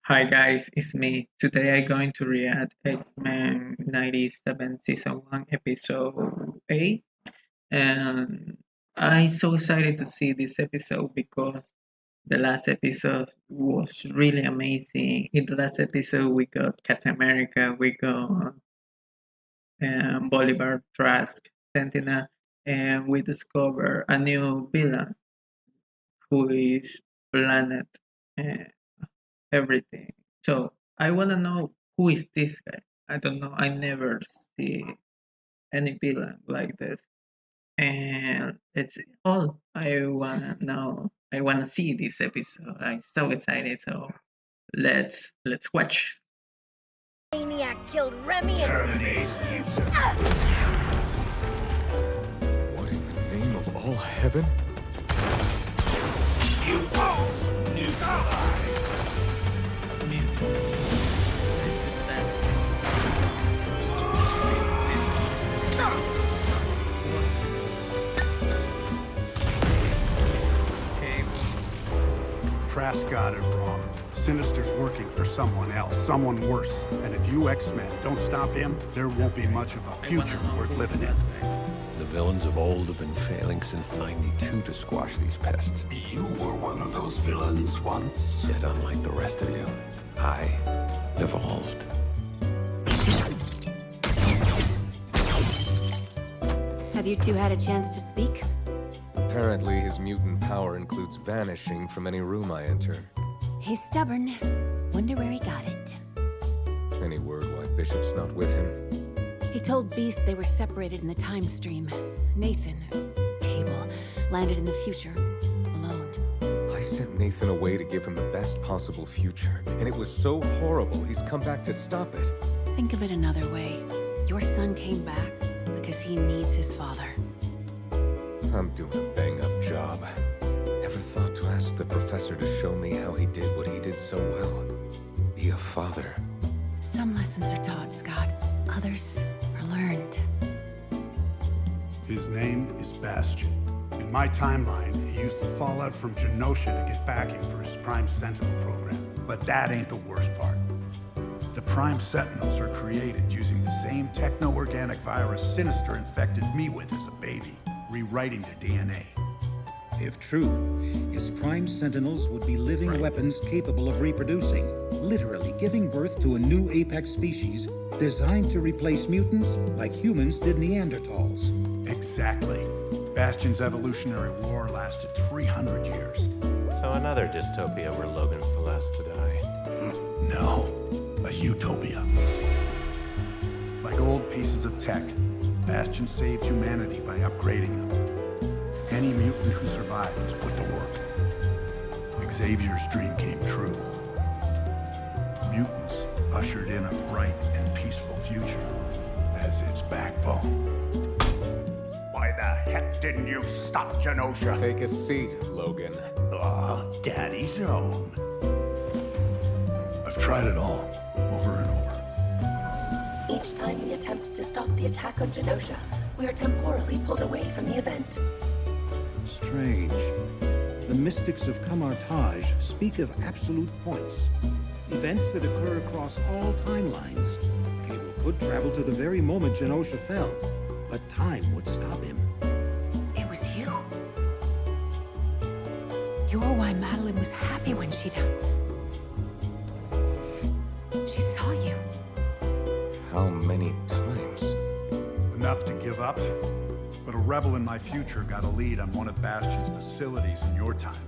Hi guys, it's me. Today I'm going to react X-Men 97 Season 1 Episode 8 and I'm so excited to see this episode because the last episode was really amazing. In the last episode we got Captain America, we got Bolivar Trask, Sentinel, and we discover a new villain who is Planet. uh, Everything. So I want to know who is this guy. I don't know. I never see any villain like this, and it's all I wanna know. I wanna see this episode. I'm so excited. So let's watch. Maniac killed Remy and Terminate you. What in the name of all heaven? Mutants neutralized. Okay. Trask got it wrong. Sinister's working for someone else, someone worse. And if you X-Men don't stop him, there won't be much of a future worth living in. The villains of old have been failing since '92 to squash these pests. You were one of those villains once. Yet unlike the rest of you, I evolved. Have you two had a chance to speak? Apparently, his mutant power includes vanishing from any room I enter. He's stubborn. Wonder where he got it. Any word why Bishop's not with him? He told Beast they were separated in the time stream. Nathan, Cable, landed in the future, alone. I sent Nathan away to give him the best possible future, and it was so horrible he's come back to stop it. Think of it another way. Your son came back because he needs his father. I'm doing a bang-up job. Ever thought to ask the professor to show me how he did what he did so well? Be a father. Some lessons are taught, Scott. Others are learned. His name is Bastion. In my timeline, he used the fallout from Genosha to get backing for his Prime Sentinel program. But that ain't the worst part. The Prime Sentinels are created using the same techno-organic virus Sinister infected me with as a baby, rewriting the DNA. If true, his Prime Sentinels would be living weapons capable of reproducing, literally giving birth to a new apex species designed to replace mutants like humans did Neanderthals. Exactly. Bastion's evolutionary war lasted 300 years. So another dystopia where Logan's the last to die. No, a utopia. Like old pieces of tech, Bastion saved humanity by upgrading them. Any mutant who survived was put to work. Xavier's dream came true. Mutants ushered in a bright and peaceful future as its backbone. Why the heck didn't you stop Genosha? Take a seat, Logan. Daddy's own. I've tried it all, over and over. Each time we attempt to stop the attack on Genosha, we are temporally pulled away from the event. Strange. The mystics of Kamartaj speak of absolute points, events that occur across all timelines. Cable could travel to the very moment Genosha fell, but time would stop him. It was you. You're why Madeline was happy when she died. She saw you. How many times? Enough to give up? But a rebel in my future got a lead on one of Bastion's facilities in your time.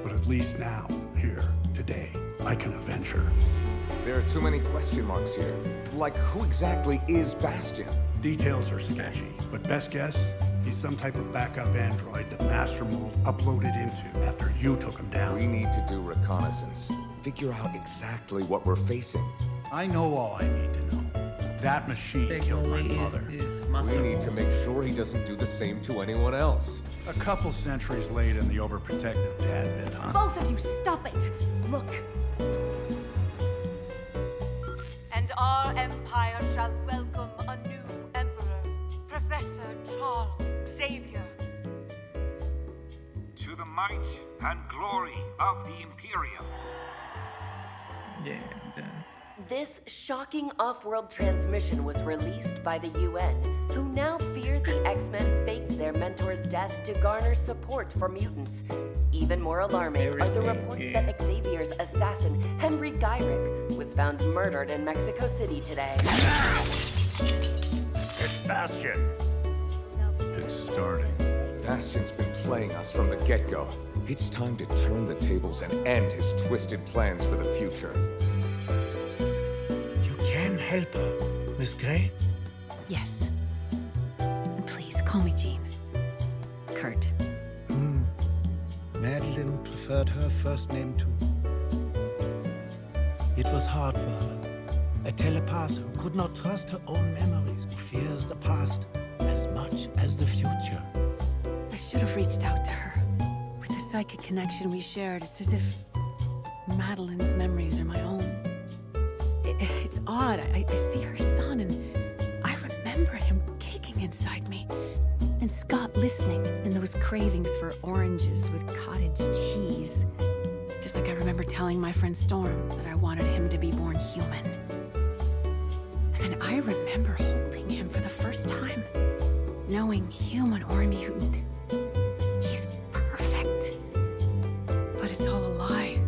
But at least now, here, today, I can avenge her. There are too many question marks here. Like, who exactly is Bastion? Details are sketchy, but best guess, he's some type of backup android that Master Mold uploaded into after you took him down. We need to do reconnaissance. Figure out exactly what we're facing. I know all I need to know. That machine killed my mother. We need to make sure he doesn't do the same to anyone else. A couple centuries late in the overprotective dad bit, huh? Both of you, stop it! Look. And our empire shall welcome a new emperor, Professor Charles Xavier. To the might and glory of the Imperium. Yeah. This shocking off-world transmission was released by the UN, who now fear the X-Men faked their mentor's death to garner support for mutants. Even more alarming are the reports that Xavier's assassin, Henry Gyrick, was found murdered in Mexico City today. It's Bastion! It's starting. Bastion's been playing us from the get-go. It's time to turn the tables and end his twisted plans for the future. You can help her, Miss Gray? Yes. And please, call me Jean. Kurt. Madeline preferred her first name too. It was hard for her. A telepath who could not trust her own memories, who fears the past as much as the future. I should have reached out to her. With the psychic connection we shared, it's as if Madeline's memories are my own. It's odd. I see her son, and I remember him kicking inside me. And Scott listening, and those cravings for oranges with cottage cheese. Just like I remember telling my friend Storm that I wanted him to be born human. And then I remember holding him for the first time, knowing human or mutant. He's perfect. But it's all a lie.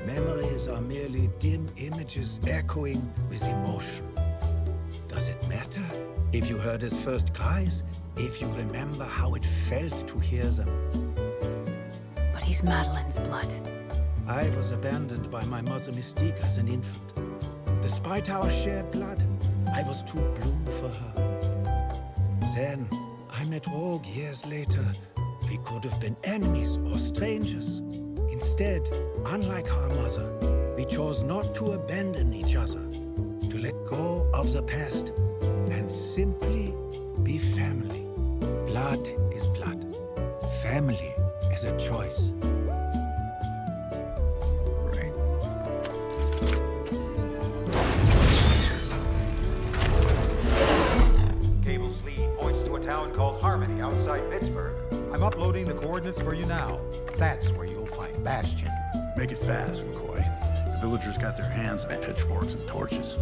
Memories are merely dim images echoing with emotion. Does it matter if you heard his first cries? If you remember how it felt to hear them? But he's Madeline's blood. I was abandoned by my mother Mystique as an infant. Despite our shared blood, I was too blue for her. Then, I met Rogue years later. We could have been enemies or strangers. Instead, unlike our mother, we chose not to abandon each other, to let go of the past, and simply be family. Blood is blood. Family is a choice. Right. Cable's lead points to a town called Harmony outside Pittsburgh. I'm uploading the coordinates for you now. That's where you'll find Bastion. Make it fast, McCoy. The villagers got their hands on pitchforks and torches.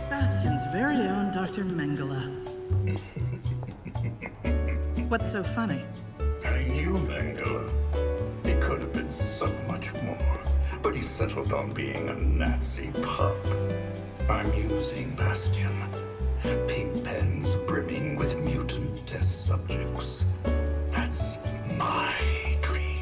Bastion's very own Dr. Mengele. What's so funny? I knew Mengele. He could have been so much more, but he settled on being a Nazi pup. I'm using Bastion. Pig pens brimming with mutant test subjects. That's my dream.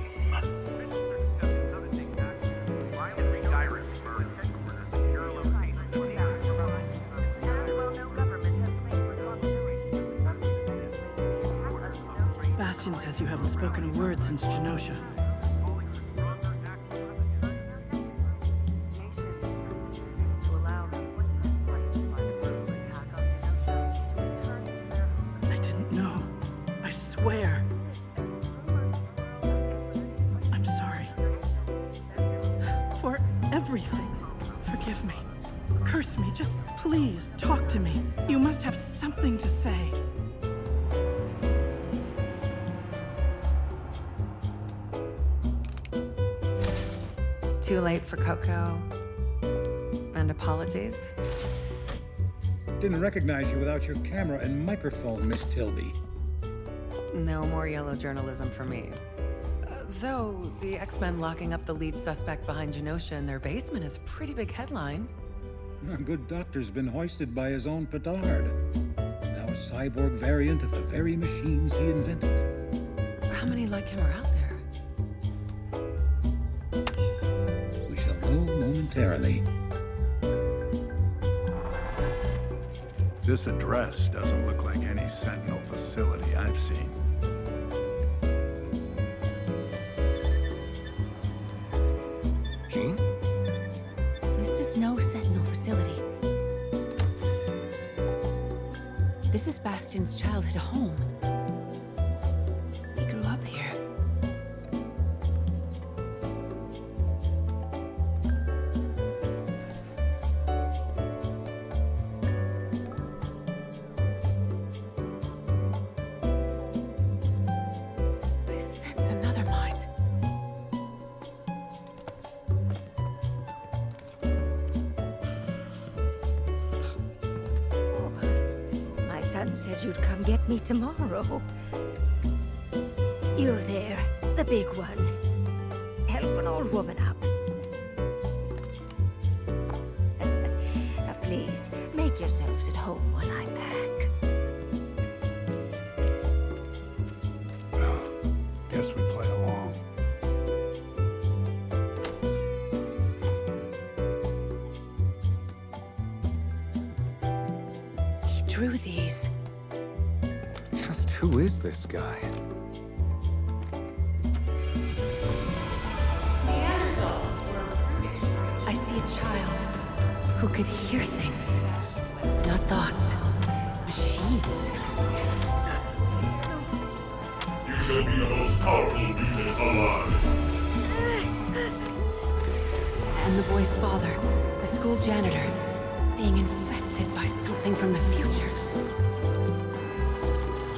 Bastion says you haven't spoken a word since Genosha. I didn't know. I swear. I'm sorry. For everything. Forgive me. Curse me. Just please talk to me. You must have something to say. Too late for Coco. And apologies. Didn't recognize you without your camera and microphone, Miss Tilby. No more yellow journalism for me. Though the X-Men locking up the lead suspect behind Genosha in their basement is a pretty big headline. A good doctor's been hoisted by his own petard. Now a cyborg variant of the very machines he invented. How many like him are out there? We shall know momentarily. This address doesn't look like any Sentinel facility I've seen. Jean? This is no Sentinel facility. This is Bastion's childhood home. He grew up here. son said you'd come get me tomorrow. You there, the big one. Help an old woman up. Now please, make yourselves at home while I pack. Well, guess we play along. He drew these. Just who is this guy? I see a child who could hear things. Not thoughts. Machines. You shall be the most powerful being alive. And the boy's father, the school janitor, being infected by something from the future.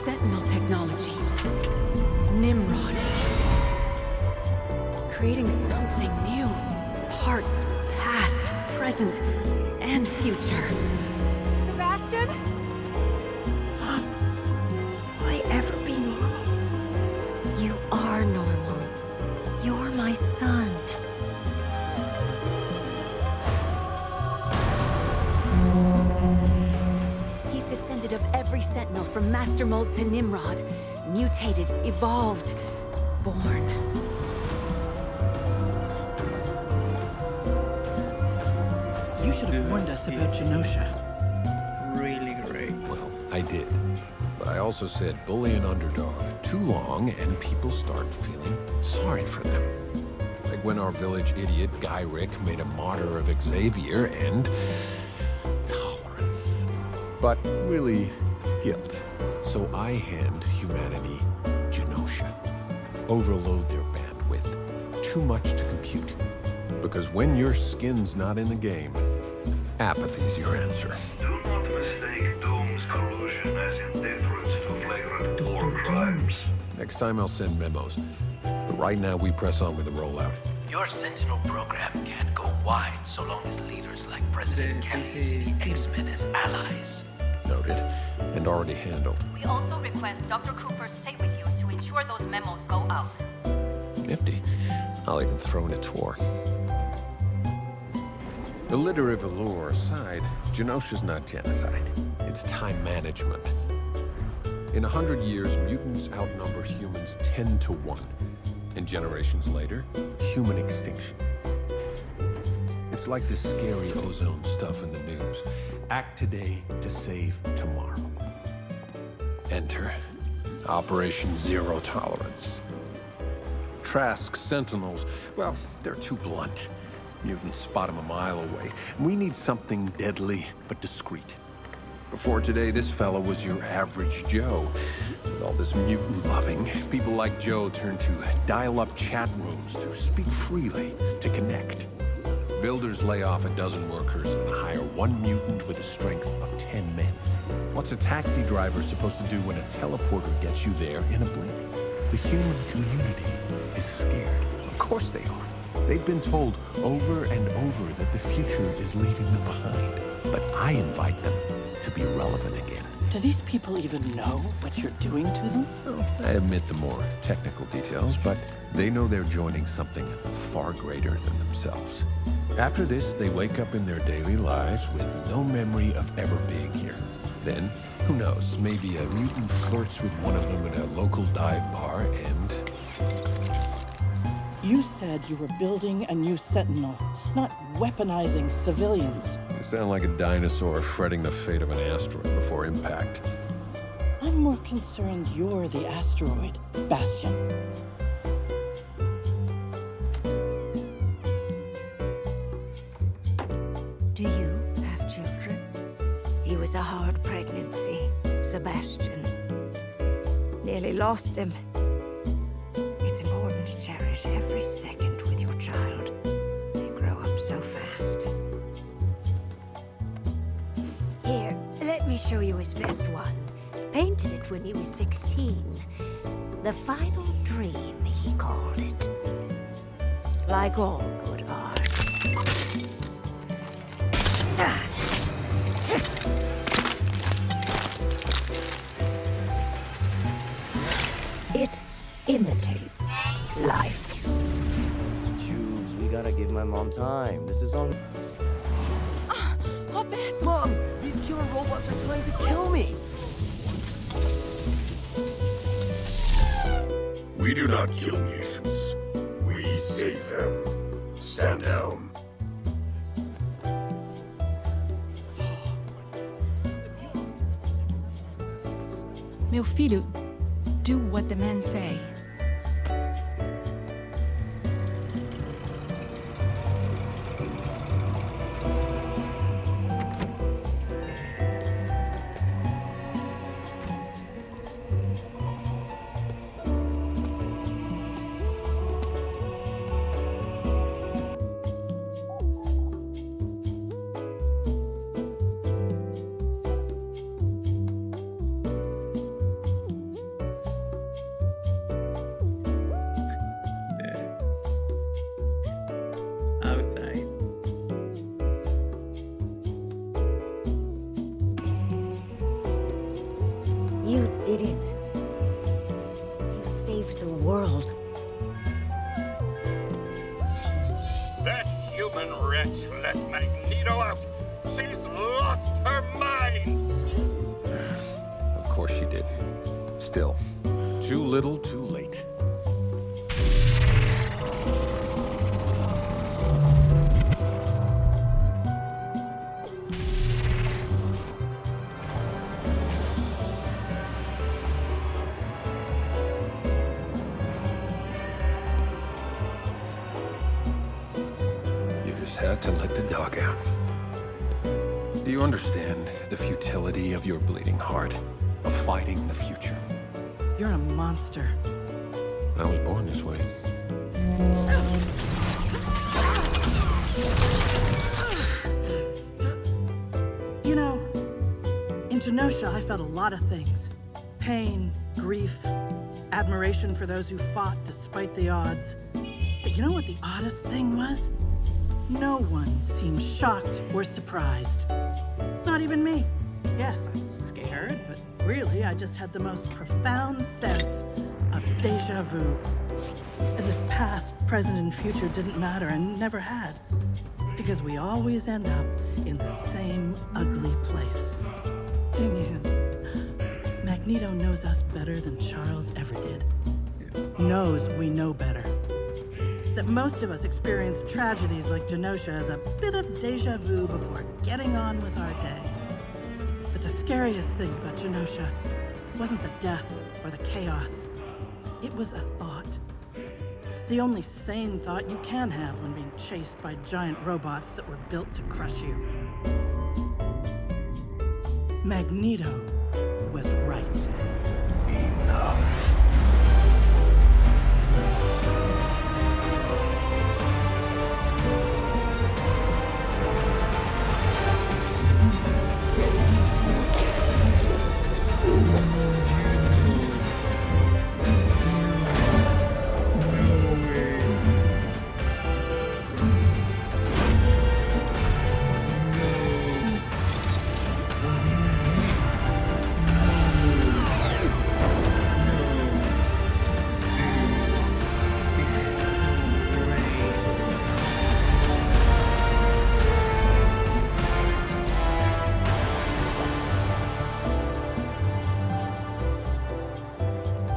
Sentinel technology. Nimrod. Creating something new. Parts, past, present, and future. Sebastian? Why ever be normal? You are normal. You're my son. He's descended of every Sentinel from Master Mold to Nimrod. Mutated, evolved, born. You should have warned us about Genosha. Really great. Well, I did. But I also said bully an underdog too long and people start feeling sorry for them. Like when our village idiot, Guy Rick, made a martyr of Xavier and tolerance. But really, guilt. So I hand humanity Genosha. Overload their bandwidth. Too much to compute. Because when your skin's not in the game, apathy's your answer. Do not mistake Doom's collusion as indifference to flagrant war crimes. Next time I'll send memos. But right now we press on with the rollout. Your Sentinel program can't go wide so long as leaders like President Kelly see the X-Men as allies. Noted. And already handled. We also request Dr. Cooper stay with you to ensure those memos go out. Nifty. I'll even throw in a tour. The litter of allure aside, Genosha's not genocide. It's time management. In 100 years, mutants outnumber humans 10 to 1. And generations later, human extinction. It's like this scary ozone stuff in the news. Act today to save tomorrow. Enter Operation Zero Tolerance. Trask's Sentinels, well, they're too blunt. Mutants spot them a mile away. We need something deadly but discreet. Before today, this fellow was your average Joe. With all this mutant loving, people like Joe turn to dial-up chat rooms to speak freely, to connect. Builders lay off a dozen workers and hire one mutant with the strength of 10 men. What's a taxi driver supposed to do when a teleporter gets you there in a blink? The human community is scared. Of course they are. They've been told over and over that the future is leaving them behind. But I invite them to be relevant again. Do these people even know what you're doing to them? I admit the more technical details, but they know they're joining something far greater than themselves. After this, they wake up in their daily lives with no memory of ever being here. Then, who knows, maybe a mutant flirts with one of them at a local dive bar and... You said you were building a new Sentinel, not weaponizing civilians. You sound like a dinosaur fretting the fate of an asteroid before impact. I'm more concerned you're the asteroid, Bastion. Do you have children? He was a hard pregnancy, Sebastian. Nearly lost him. It's important to cherish every second with your child. They grow up so fast. Here, let me show you his best one. Painted it when he was 16. The final dream, he called it. Like all good art. trying to kill me. We do not kill mutants. We save them. Stand down. Meu filho, do what the men say. Outside. You did it. You saved the world. That human wretch let Magneto out. She's lost her mind. Of course she did. Still, too little, too late. You just had to let the dog out. Do you understand the futility of your bleeding heart, of fighting the future? You're a monster. I was born this way. You know, in Genosha, I felt a lot of things. Pain, grief, admiration for those who fought despite the odds. But you know what the oddest thing was? No one seemed shocked or surprised. Not even me. Yes, I was scared, but really, I just had the most profound sense of deja vu. As if past, present, and future didn't matter and never had. Because we always end up in the same ugly place. Thing is, Magneto knows us better than Charles ever did. Knows we know better. That most of us experience tragedies like Genosha as a bit of deja vu before getting on with our day. But the scariest thing about Genosha wasn't the death or the chaos. It was a thought. The only sane thought you can have when being chased by giant robots that were built to crush you. Magneto was right. Enough.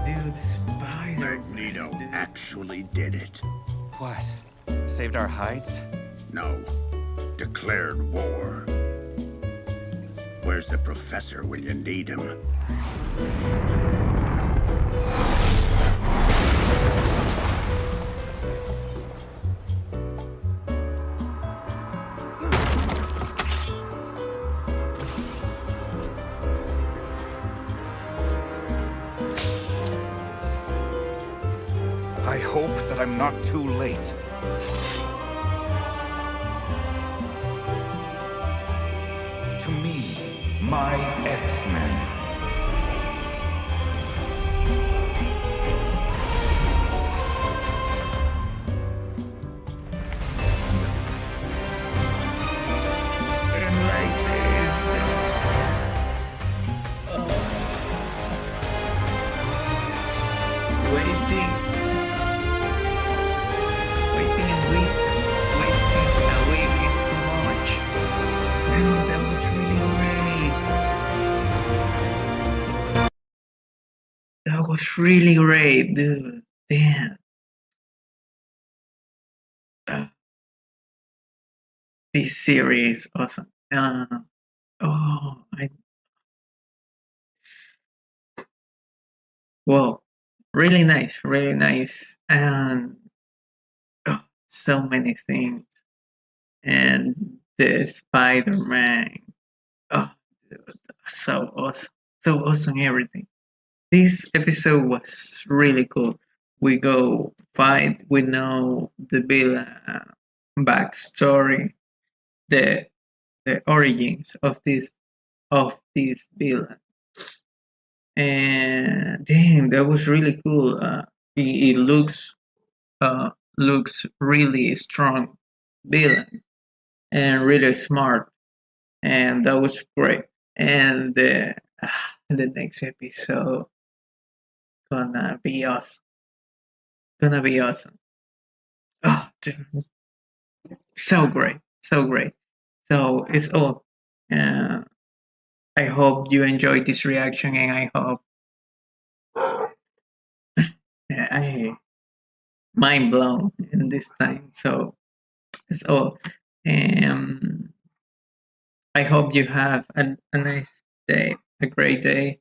Dude, Spider. Magneto actually did it. What? Saved our hides? No. Declared war. Where's the professor when you need him? I hope that I'm not too late. To me, my X-Men. That was really great. was really great, dude. Damn. This series is awesome. Well, really nice, and so many things. And the Spider-Man, oh, dude, so awesome, everything. This episode was really cool. We go fight, we know the villain backstory, the origins of this villain. And dang, that was really cool. It looks really strong villain and really smart, and that was great. And the next episode gonna be awesome. Oh, dude. So great. So it's all. I hope you enjoyed this reaction, and I hope I mind blown in this time. So it's all. I hope you have a nice day, a great day.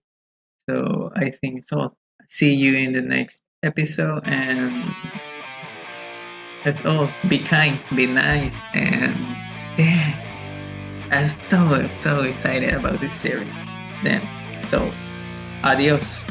So I think so. See you in the next episode, and that's all. Be kind, be nice, and yeah, I'm so excited about this series. Then, so adios.